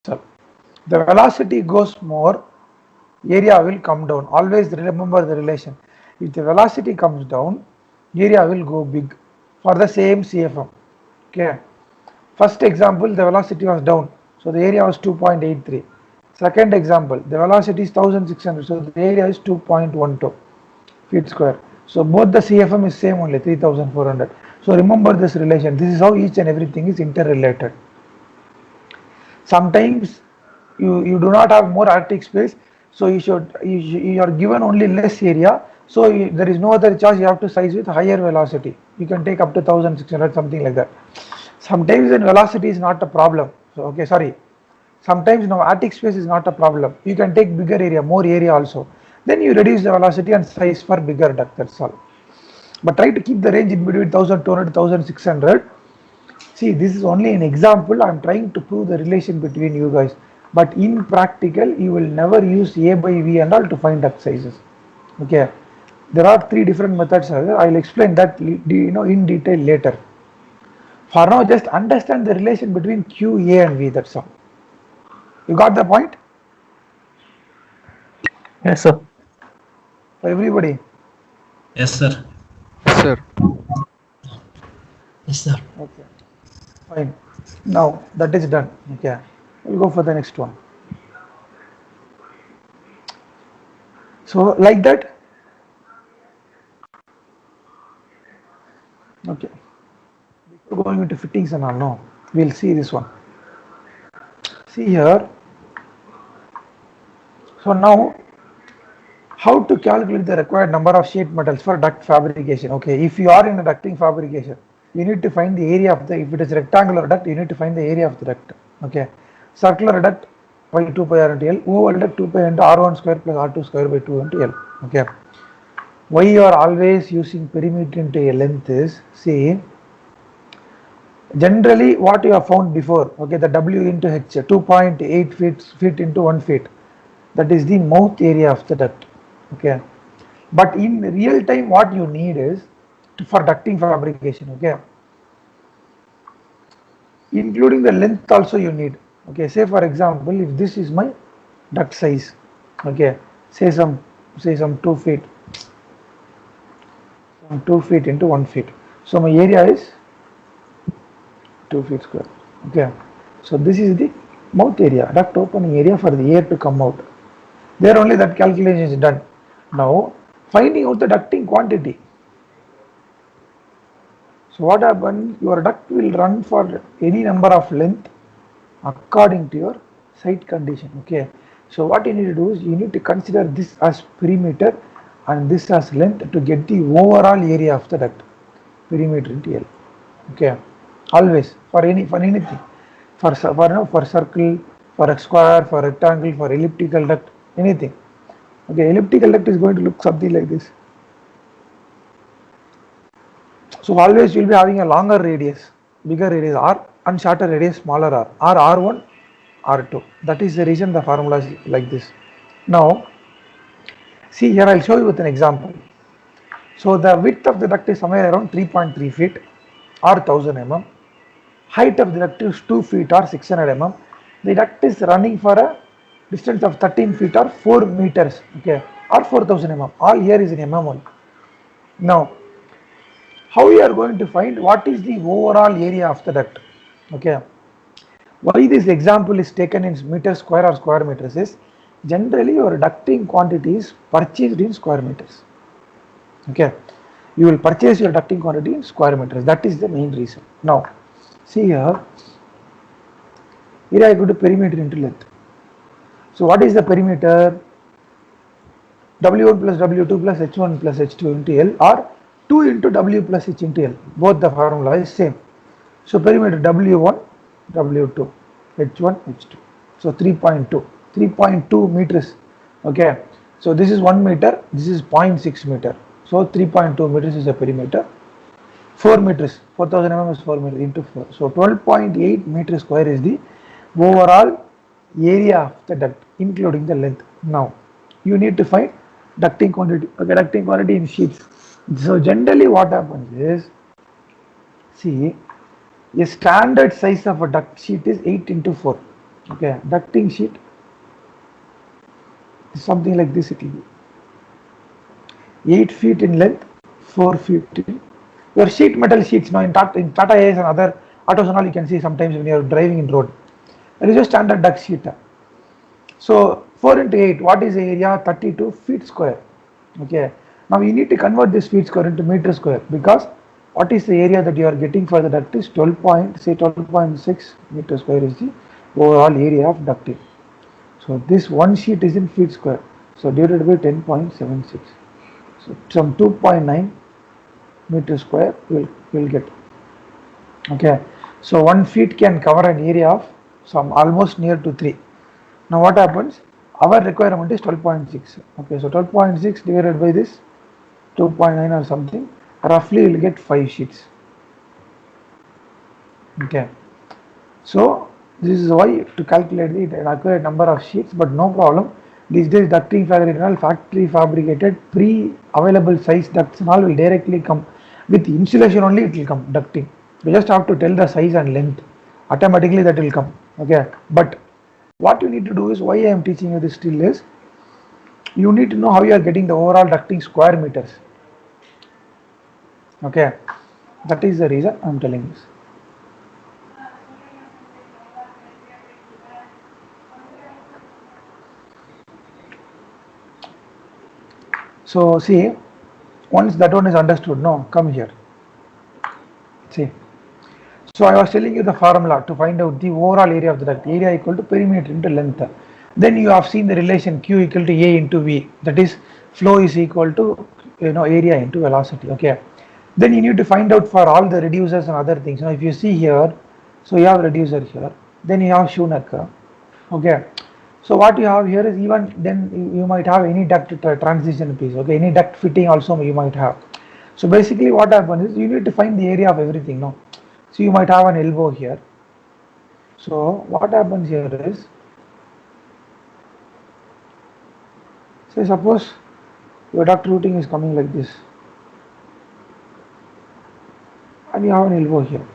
So the velocity goes more, area will come down. Always remember the relation. If the velocity comes down, area will go big for the same CFM. Okay. First example, the velocity was down, so the area was 2.83. Second example, the velocity is 1600, so the area is 2.12 feet square. So both the CFM is same only 3400. So remember this relation. This is how each and everything is interrelated. Sometimes you do not have more Arctic space, so you are given only less area, so there is no other choice, you have to size with higher velocity. You can take up to 1600, something like that. Sometimes then velocity is not a problem. So okay, sorry. Sometimes now Arctic space is not a problem. You can take bigger area, more area also. Then you reduce the velocity and size for bigger duct. That's all. But try to keep the range in between 1200 1600. See, this is only an example. I am trying to prove the relation between you guys. But in practical, you will never use A by V and all to find duct sizes. Okay. There are three different methods. I will explain that in detail later. For now, just understand the relation between Q, A and V. That's all. You got the point? Yes, sir. For everybody. Yes, sir. Yes, sir. Yes, sir. Okay. Fine. Now that is done. Okay. We'll go for the next one. So like that. Okay. Before going into fittings and all, no, we'll see this one. See here. So now, how to calculate the required number of sheet metals for duct fabrication? Okay, if you are in a ducting fabrication, you need to find the area of the. If it is rectangular duct, you need to find the area of the duct. Okay, circular duct by 2 pi r into L, oval duct 2 pi into R1 square plus R2 square by 2 into L. Okay. Why you are always using perimeter into a length is, see, generally what you have found before, okay, the W into H, 2.8 feet into 1 feet, that is the mouth area of the duct. Okay, but in real time what you need is for ducting fabrication. Okay, including the length also you need. Okay, say for example, if this is my duct size, okay, say some 2 feet, 2 feet into 1 feet, so my area is 2 feet square. Okay, so this is the mouth area, duct opening area for the air to come out. There only that calculation is done. Now finding out the ducting quantity. So what happens? Your duct will run for any number of length according to your site condition. Okay. So what you need to do is you need to consider this as perimeter and this as length to get the overall area of the duct. Perimeter into L. Okay. Always for anything. For circle, for a square, for rectangle, for elliptical duct, anything. Okay, elliptical duct is going to look something like this. So always you will be having a longer radius, bigger radius R and shorter radius, smaller R, R1, R2. That is the reason the formula is like this. Now, see here I will show you with an example. So the width of the duct is somewhere around 3.3 feet or 1000 mm. Height of the duct is 2 feet or 600 mm. The duct is running for a distance of 13 feet or 4 meters, okay, or 4000 mm. All here is in mm only. Now, how we are going to find what is the overall area of the duct? Okay, why this example is taken in meter square or square meters is generally your ducting quantity is purchased in square meters. Okay, you will purchase your ducting quantity in square meters. That is the main reason. Now, see here I go to perimeter into length. So what is the perimeter? W1 plus W2 plus H1 plus H2 into L or 2 into W plus H into L. Both the formula is same. So perimeter W1, W2, H1, H2. So 3.2 meters. Okay. So this is 1 meter, this is 0.6 meter. So 3.2 meters is a perimeter. 4 meters, 4000 mm is 4 meters into 4. So 12.8 meters square is the overall area of the duct, including the length. Now, you need to find ducting quantity. Okay, ducting quantity in sheets. So generally what happens is, see, a standard size of a duct sheet is 8 into 4. Okay, ducting sheet is something like this. It will be 8 feet in length, 4 feet in your sheet metal sheets. Now in Tata AS and other autos and all, you can see sometimes when you are driving in road, there is a standard duct sheet. So 4 into 8, what is the area? 32 feet square. Okay. Now you need to convert this feet square into meter square, because what is the area that you are getting for the duct is 12.6 meter square is the overall area of ducting. So this one sheet is in feet square. So divided by 10.76. So some 2.9 meter square you will get. Okay. So 1 feet can cover an area of some almost near to 3. Now what happens? Our requirement is 12.6. Okay, so 12.6 divided by this 2.9 or something, roughly you will get 5 sheets. Okay, so this is why to calculate the accurate number of sheets, but no problem. These days ducting factory fabricated pre-available size ducts and all will directly come with insulation only. It will come ducting. You just have to tell the size and length. Automatically that will come. Okay, but what you need to do is, why I am teaching you this still is, you need to know how you are getting the overall ducting square meters. Okay, that is the reason I am telling this. So see, once that one is understood, no, come here. See, so I was telling you the formula to find out the overall area of the duct. Area equal to perimeter into length. Then you have seen the relation Q equal to A into V. That is, flow is equal to area into velocity. Okay. Then you need to find out for all the reducers and other things. Now if you see here, so you have reducer here. Then you have Shoemaker. Okay. So what you have here is, even then you might have any duct transition piece. Okay, any duct fitting also you might have. So basically what happens is, you need to find the area of everything. No, so you might have an elbow here. So what happens here is, say suppose your duct routing is coming like this, and you have an elbow here.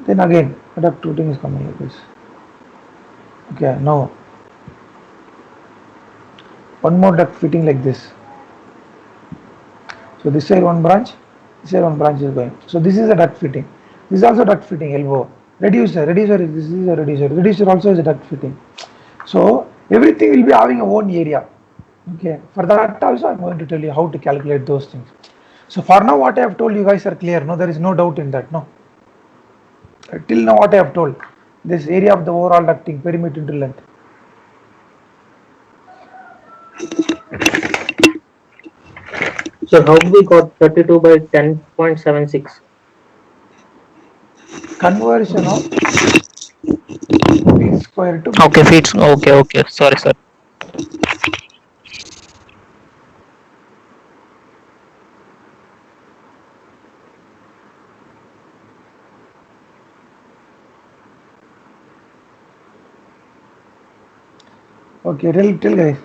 Then again the duct routing is coming like this. Okay, now one more duct fitting like this. So this side one branch, this side one branch is going. So this is a duct fitting. This is also duct fitting elbow. Reducer is, this is a reducer. Reducer also is a duct fitting. So everything will be having a own area. Okay. For that also I'm going to tell you how to calculate those things. So for now what I have told you guys are clear. No, there is no doubt in that. No. Till now what I have told. This area of the overall ducting, perimeter into length. So how we got 32 by 10.76? Conversion of feet square to Okay, meter feet. square. Okay, okay. Sorry, sir. Okay, tell guys.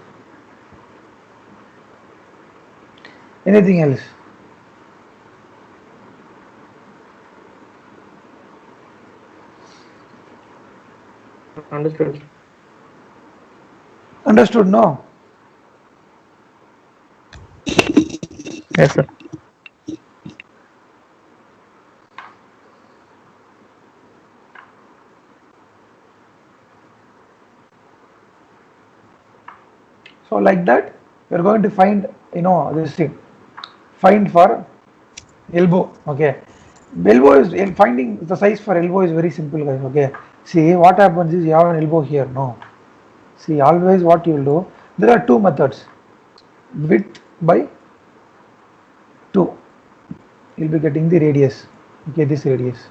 Anything else? Understood. Understood? No. Yes, sir. So like that, you are going to find this thing. Find for elbow. Okay, elbow is finding the size for elbow is very simple, guys. Okay, see what happens is, you have an elbow here. No, see always what you will do. There are two methods. Width by 2. You'll be getting the radius. Okay, this radius.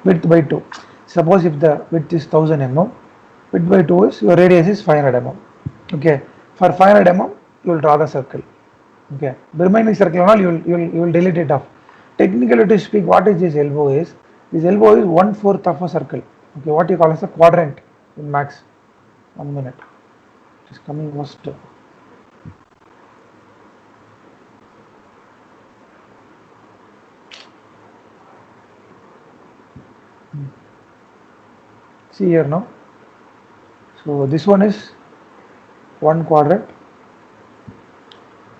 Width by 2. Suppose if the width is 1000 mm, width by 2 is, your radius is 500 mm. Okay, for 500 mm you will draw the circle. Okay, the remaining circle and all you will delete it off. Technically to speak, what is this elbow is? This elbow is 1/4 of a circle. Okay, what you call as a quadrant in max. 1 minute. It is coming first. See here now. So this one is one quadrant,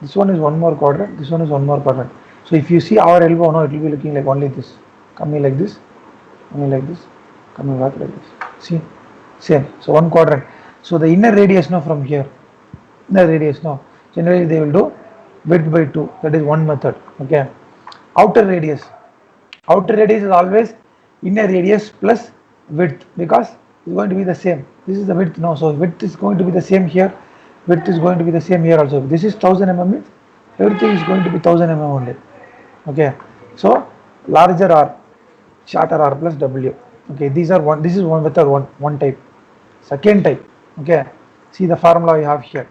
this one is one more quadrant, this one is one more quadrant. So if you see our elbow now, it will be looking like only this, coming like this, coming like this, coming back like this. See, same. So one quadrant. So the inner radius now from here, inner radius now, generally they will do width by 2. That is one method. Okay. Outer radius. Outer radius is always inner radius plus width, because it's going to be the same. This is the width now, so width is going to be the same here, width is going to be the same here also. This is 1000 mm means everything is going to be 1000 mm only. Okay, so larger R, shorter R plus W. Okay, these are one. This is one method, one type. Second type. Okay, see the formula we have here.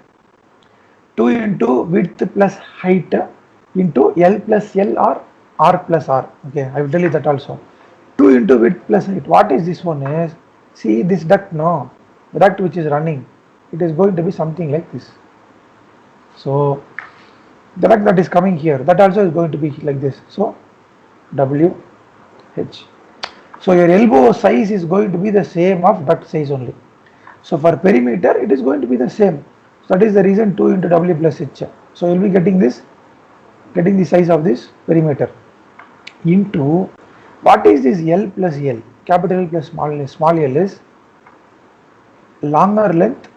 2 into width plus height into L plus L or R plus R. Okay, I will tell you that also. 2 into width plus height. What is this one is? See this duct, no, the duct which is running, it is going to be something like this. So the duct that is coming here, that also is going to be like this. So W H. So your elbow size is going to be the same of duct size only. So for perimeter, it is going to be the same. So that is the reason 2 into W plus H. So you will be getting this, getting the size of this perimeter into what is this L plus L? Capital L plus small l is longer length,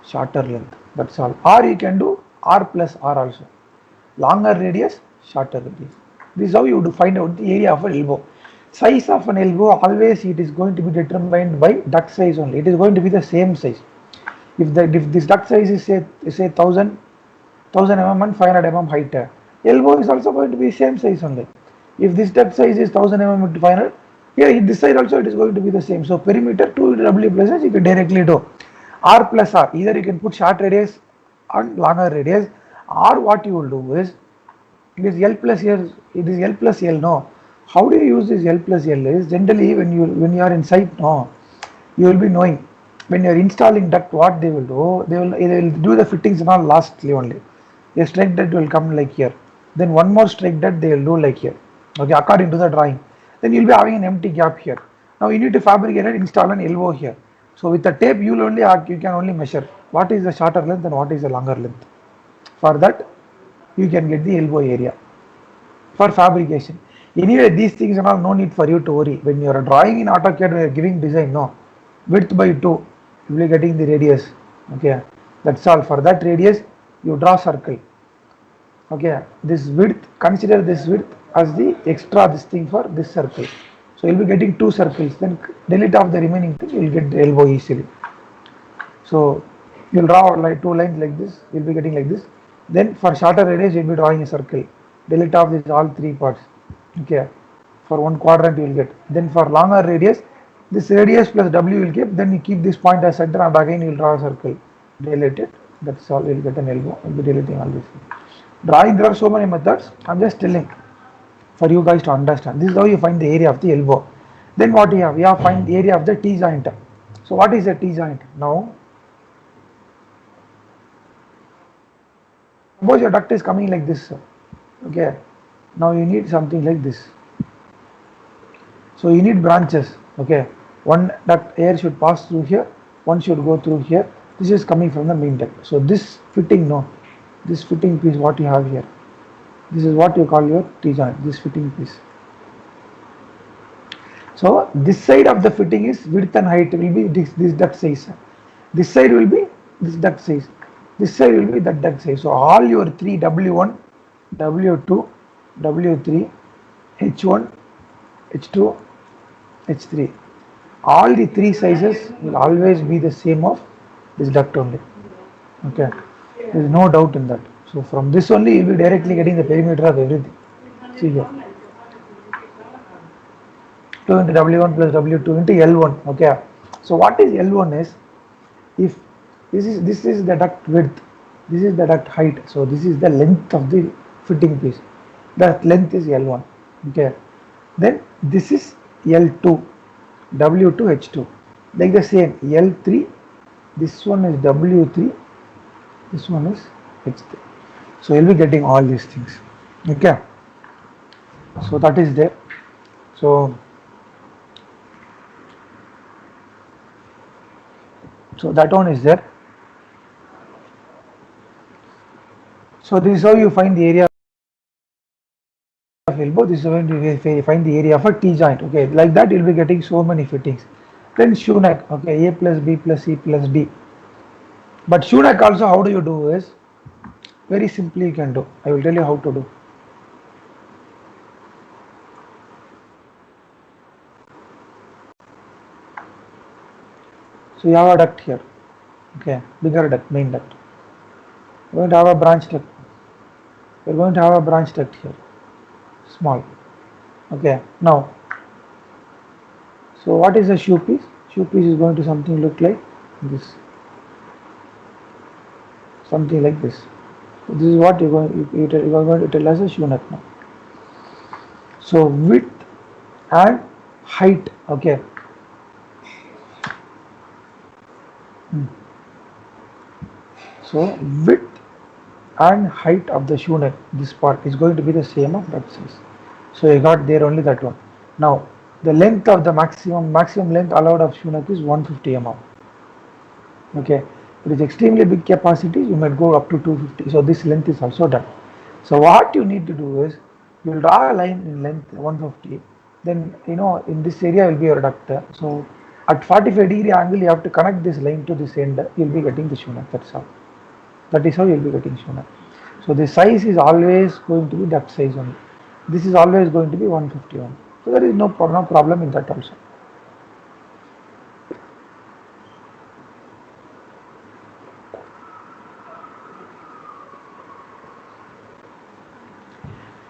shorter length. That's all. Or you can do R plus R also. Longer radius, shorter radius. This is how you would find out the area of an elbow. Size of an elbow always it is going to be determined by duct size only. It is going to be the same size. If this duct size is say 1000 mm and 500 mm height, elbow is also going to be same size only. If this duct size is 1000 mm to 500, here this side also it is going to be the same. So perimeter 2 W plus H you can directly do. R plus R, either you can put short radius and longer radius, or what you will do is, it is L plus L, it is L plus L, no. How do you use this L plus L is, generally when you are in site, no, you will be knowing, when you are installing duct, what they will do, they will do the fittings and all lastly only. A straight duct will come like here, then one more straight duct they will do like here, okay, according to the drawing. Then you will be having an empty gap here. Now you need to fabricate and install an elbow here. So with the tape you can only measure what is the shorter length and what is the longer length. For that you can get the elbow area for fabrication. Anyway, these things are all no need for you to worry. When you are drawing in AutoCAD, we are giving design, no, width by 2, you will be getting the radius. Okay, that's all. For that radius, you draw circle. Okay, this width, consider this width as the extra this thing for this circle. So you'll be getting 2 circles. Then delete off the remaining thing, you will get the elbow easily. So you'll draw like 2 lines like this. You'll be getting like this. Then for shorter radius, you'll be drawing a circle. Delete off this all 3 parts. Okay, for one quadrant you will get. Then for longer radius, this radius plus W will keep. Then you keep this point as center, and again you will draw a circle. Delete it. That's all. You will get an elbow. You will be deleting all this. Drawing, there are so many methods. I'm just telling for you guys to understand. This is how you find the area of the elbow. Then what you have? We have find the area of the T joint. So what is a T joint? Now, suppose your duct is coming like this. Okay. Now you need something like this. So you need branches. Okay. One duct air should pass through here. One should go through here. This is coming from the main duct. So this fitting, no, this fitting piece what you have here. This is what you call your T joint. This fitting piece. So this side of the fitting is width and height will be this duct size. This side will be this duct size. This side will be that duct size. So all your 3 W1, W2, W3, H1, H2, H3. All the 3 sizes will always be the same of this duct only. Okay, there is no doubt in that. So from this only you will be directly getting the perimeter of everything. See here. 2 into W1 plus W2 into L1. Okay. So what is L1 is, if this is the duct width, this is the duct height. So this is the length of the fitting piece. That length is L1. Okay. Then this is L2, W2, H2. Like the same L3. This one is W3. This one is H3. So you'll be getting all these things. Okay. So that is there. So So that one is there. So this is how you find the area of elbow. This is when you find the area of a T joint. Okay, like that you'll be getting so many fittings. Then shoe neck. Okay, A plus B plus C plus D. But shoe neck also, how do you do is very simply you can do. I will tell you how to do. So you have a duct here. Okay, bigger duct, main duct. We're going to have a branch duct. We're going to have a branch duct here. Small. Okay, now, so what is a shoe piece? Shoe piece is going to something look like this. Something like this. So this is what you're going to tell as a shoe neck now. So width and height. Okay. So width and height of the shoe neck, this part is going to be the same of that size. So you got there only that one. Now the length of the maximum length allowed of shoe neck is 150 mm. Okay, it is extremely big capacity, you might go up to 250. So this length is also done. So what you need to do is you will draw a line in length 150. Then in this area will be your duct. So at 45-degree angle you have to connect this line to this end. You will be getting the shoe neck. That's all. That is how you will be getting shoe neck. So the size is always going to be duct size only. This is always going to be 151. So there is no problem in that also.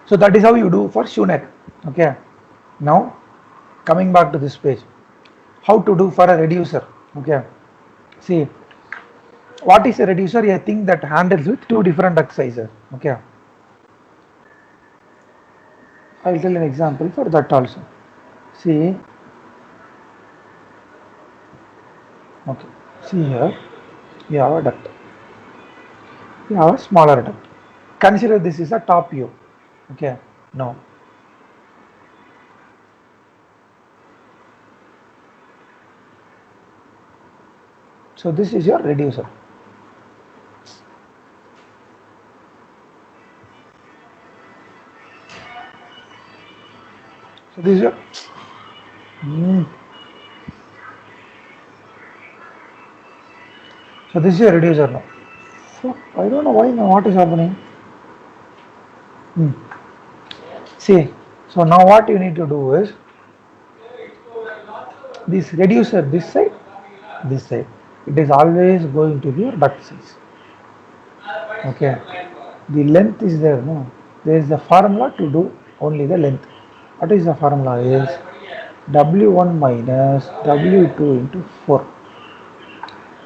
So that is how you do for shoe neck. Okay. Now coming back to this page, how to do for a reducer. Okay. See, what is a reducer? A thing that handles with two different duct sizes. Okay. I will tell an example for that also. See, okay. See here, you have a duct. You have a smaller duct. Consider this is a top view. Okay. Now, so this is your reducer. So this is your so this is your reducer now. So I don't know why now what is happening. See, so now what you need to do is this reducer this side, it is always going to be your duct size. Okay, the length is there. No, there is the formula to do only the length. What is the formula? Is W1 minus W2 into 4.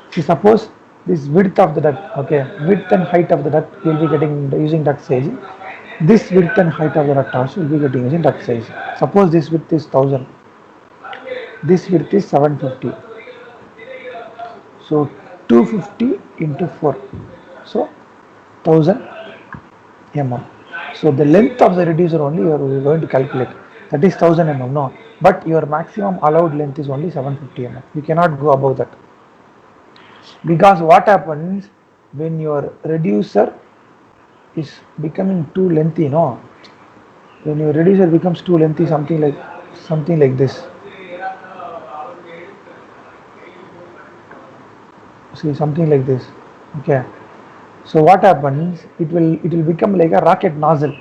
See, suppose this width of the duct, okay, width and height of the duct you will be getting using duct size. This width and height of the duct also will be getting using duct size. Suppose this width is 1000, this width is 750. So 250 into 4, so 1000 mm. So the length of the reducer only you are going to calculate. That is 1000 mm. No, but your maximum allowed length is only 750 mm. You cannot go above that. Because what happens when your reducer is becoming too lengthy, no? When your reducer becomes too lengthy, something like this. See, something like this. Okay. So what happens? It will become like a rocket nozzle.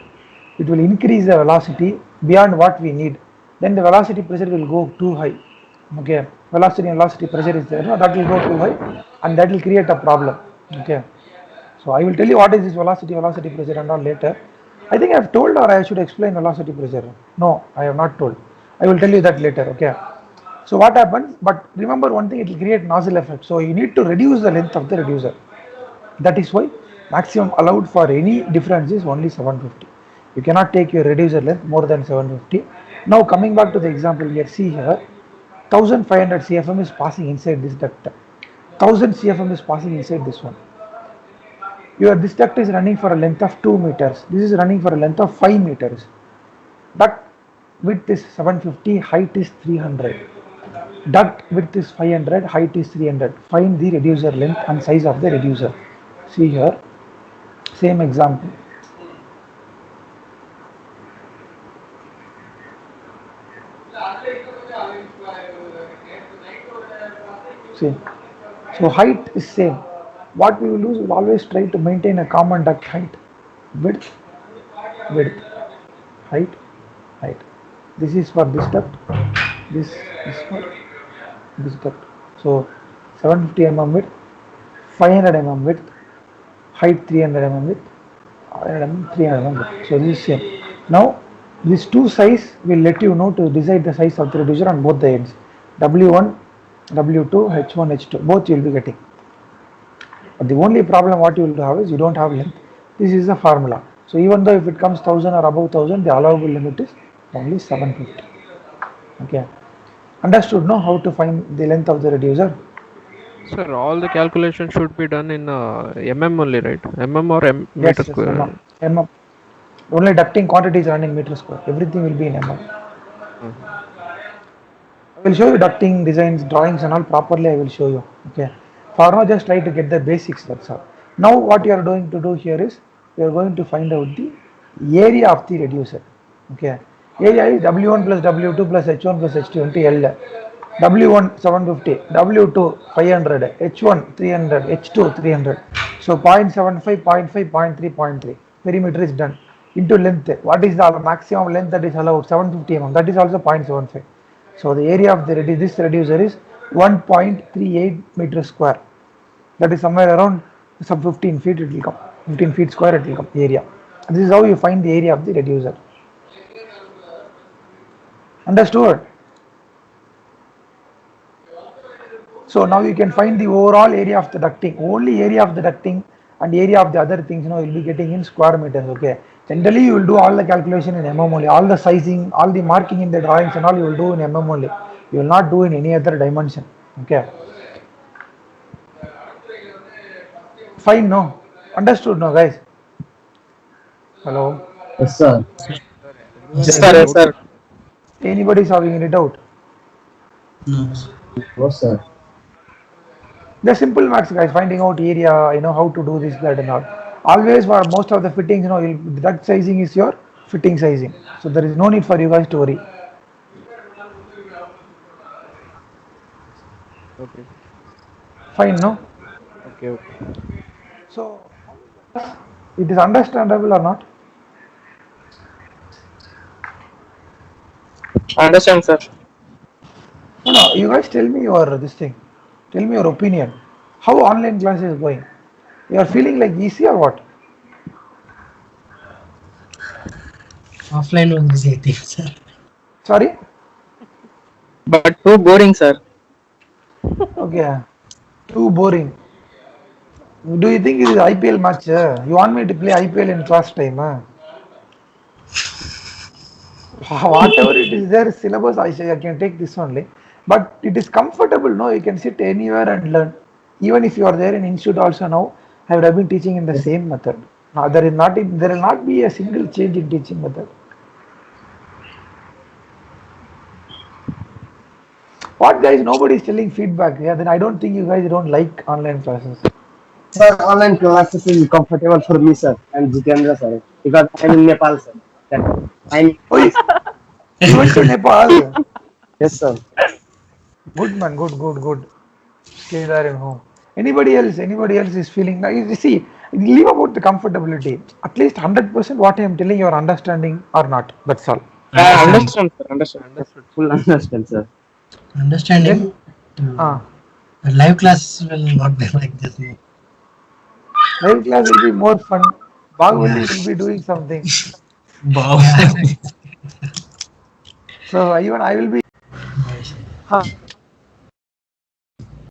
It will increase the velocity beyond what we need. Then the velocity pressure will go too high. Okay, velocity pressure is there. No, that will go too high, and that will create a problem. Okay. So I will tell you what is this velocity pressure and all later. I think I have told, or I should explain velocity pressure. No, I have not told. I will tell you that later. Okay. So what happens? But remember one thing, it will create nozzle effect. So you need to reduce the length of the reducer. That is why maximum allowed for any difference is only 750. You cannot take your reducer length more than 750. Now coming back to the example here, see here, 1500 CFM is passing inside this duct. 1000 CFM is passing inside this one. This duct is running for a length of 2 meters. This is running for a length of 5 meters. Duct width is 750, height is 300. Duct width is 500, height is 300. Find the reducer length and size of the reducer. See here, same example. See, so height is same. What we will do is we will always try to maintain a common duct height. Width, width, height, height. This is for this duct, this is for this duct. So 750 mm width, 500 mm width, height 300 mm width, 500 mm, 300 mm width. So this is same. Now these two size will let you know to decide the size of the reducer on both the ends. W1, W2, H1, H2, both you will be getting. But the only problem what you will have is you don't have length. This is the formula. So even though if it comes 1000 or above 1000, the allowable limit is only 750. Okay. Understood, no? How to find the length of the reducer? Sir, all the calculations should be done in mm only, right? Mm or meter Yes, square? mm. mm. Only ducting quantity is running meter square. Everything will be in mm. I will show you ducting designs, drawings and all properly. I will show you. Okay. For now, just try to get the basics. That's all. Now, what you are going to do here is you are going to find out the area of the reducer. Okay. Area is W1 plus W2 plus H1 plus H2 into L. W1 750, W2 500, H1 300, H2 300. So 0.75, 0.5, 0.3, 0.3. Perimeter is done. Into length. What is the maximum length that is allowed? 750 mm. That is also 0.75. So the area of this reducer is 1.38 meter square. That is somewhere around some 15 feet it will come. 15 feet square it will come area. This is how you find the area of the reducer. Understood? So now you can find the overall area of the ducting. Only area of the ducting and area of the other things you will be getting in square meters. Okay. Generally you will do all the calculation in mm only. All the sizing, all the marking in the drawings and all you will do in mm only. You will not do in any other dimension. Okay. Fine, no? Understood, no, guys? Hello? Yes, sir. Yes, sir. Yes, sir. Anybody is having any doubt? No, sir. The simple maths, guys, finding out area, how to do this, that and all. Always for most of the fittings, the duct sizing is your fitting sizing. So there is no need for you guys to worry. Okay. Fine, no? Okay. Okay. So it is understandable or not? I understand, sir. No, you guys tell me your this thing. Tell me your opinion. How online class is going? You are feeling like easy or what? Offline was easy, I think, sir. Sorry? But too boring, sir. Okay. Too boring. Do you think it is IPL match? You want me to play IPL in class time? Whatever it is there, syllabus, I say I can take this only. But it is comfortable, no? You can sit anywhere and learn. Even if you are there in institute also now, I would have been teaching in the same method. Now there will not be a single change in teaching method. What guys? Nobody is telling feedback. Yeah, then I don't think you guys don't like online classes. Sir, online classes is comfortable for me, sir, and Jitendra, sir, because I'm in Nepal, sir. I'm Oh, you went to Nepal? yes, sir. Good man, good. Stay there in home. Anybody else? Anybody else is feeling? Now you see, leave about the comfortability. At least 100% what I am telling you are understanding or not. That's all. I understand, sir. Understand. Understood. Full understand, sir. Understanding. Ah, Live classes will not be like this. No. live class will be more fun. Bahubali will be doing something. Wow. So even I will be. Nice. Huh.